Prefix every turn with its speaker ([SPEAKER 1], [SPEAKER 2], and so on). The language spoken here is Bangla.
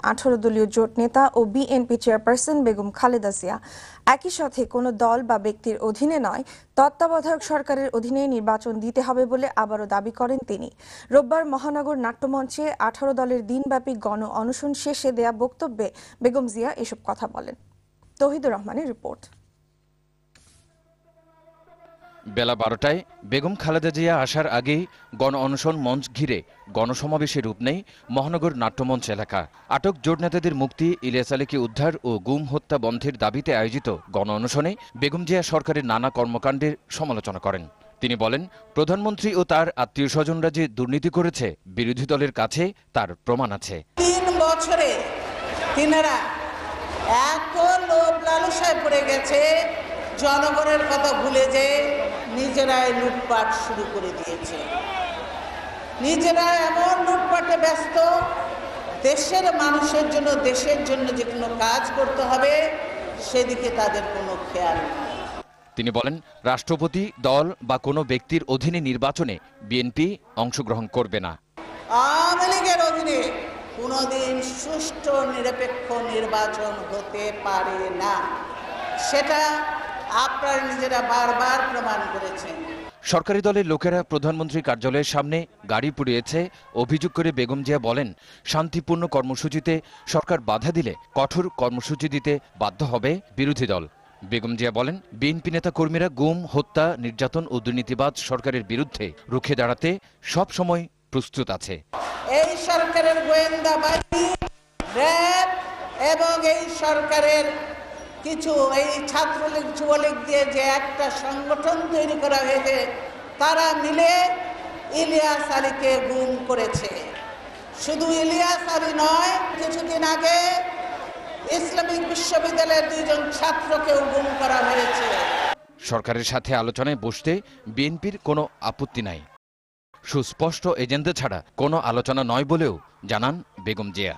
[SPEAKER 1] 18 দলীয় জোট নেতা ও বিএনপি চেয়ারপারসন বেগম খালেদা জিয়া। একই সাথে কোনো দল বা ব্যক্তির অধীনে নয়, তত্ত্বাবধায়ক সরকারের অধীনে নির্বাচন দিতে হবে বলে আবারও দাবি করেন তিনি। রোববার মহানগর নাট্যমঞ্চে 18 দলের দিনব্যাপী গণ অনশন শেষে দেয়া বক্তব্যে বেগম জিয়া এসব কথা বলেন। তৌহিদুর রহমানের রিপোর্ট।
[SPEAKER 2] বেলা 12টায় বেগম খালেদা জিয়া আসার আগেই গণ অনশন মঞ্চ ঘিরে গণসমাবেশে রূপ নেয় মহানগর নাট্যমঞ্চ এলাকা। আটক জোট নেতাদের মুক্তি, ইলিয়াস আলীকে উদ্ধার ও গুম হত্যা বন্ধের দাবিতে আয়োজিত গণ অনশনে বেগম জিয়া সরকারের নানা কর্মকাণ্ডের সমালোচনা করেন। তিনি বলেন, প্রধানমন্ত্রী ও তার আত্মীয় স্বজনরা যে দুর্নীতি করেছে, বিরোধী দলের কাছে তার প্রমাণ আছে।
[SPEAKER 3] 3 বছরে তিনারা এত লোভ লালসায় পড়ে গেছে, জনগণের কথা ভুলে যে নিজেরাই লুটপাট শুরু করে দিয়েছে। নিজেরা এমন লুটপাটে ব্যস্ত, দেশের মানুষের জন্য, দেশের জন্য যে কোনো কাজ করতে হবে সেদিকে তাদের কোনো খেয়াল নেই।
[SPEAKER 2] তিনি বলেন, রাষ্ট্রপতি, দল বা কোনো ব্যক্তির অধীনে নির্বাচনে বিএনপি অংশগ্রহণ করবে না।
[SPEAKER 3] আওয়ামী লীগের অধীনে কোনোদিন সুষ্ঠু নিরপেক্ষ নির্বাচন হতে পারে না, সেটা আপনারা নিজেরা বারবার প্রমাণ করেছেন।
[SPEAKER 2] সরকারি দলের লোকেরা প্রধানমন্ত্রীর কার্যালয়ের সামনে গাড়ি পুড়িয়েছে অভিযোগ করে বেগম জিয়া বলেন, শান্তিপূর্ণ কর্মসূচিতে সরকার বাধা দিলে কঠোর কর্মসূচি দিতে বাধ্য হবে বিরোধী দল। বেগম জিয়া বলেন, বিএনপি নেতা কর্মীরা গুম, হত্যা, নির্যাতন ও দুর্নীতিবাজ সরকারের বিরুদ্ধে রুখে দাঁড়াতে সব সময় প্রস্তুত আছে।
[SPEAKER 3] এই সরকারের গোয়েন্দা বাহিনী, র্যাব এবং এই সরকারের কিছু এই ছাত্রলীগ, যুবলীগ দিয়ে যে একটা সংগঠন তৈরি করা হয়েছে, তারা মিলে ইলিয়াস আলীকে গুম করেছে। শুধু ইলিয়াস আলী নয়, কিছুদিন আগে ইসলামিক বিশ্ববিদ্যালয়ের 2 জন ছাত্রকেও গুম করা হয়েছে।
[SPEAKER 2] সরকারের সাথে আলোচনায় বসতে বিএনপির কোনো আপত্তি নাই। সুস্পষ্ট এজেন্ডা ছাড়া কোনো আলোচনা নয় বলেও জানান বেগম জিয়া।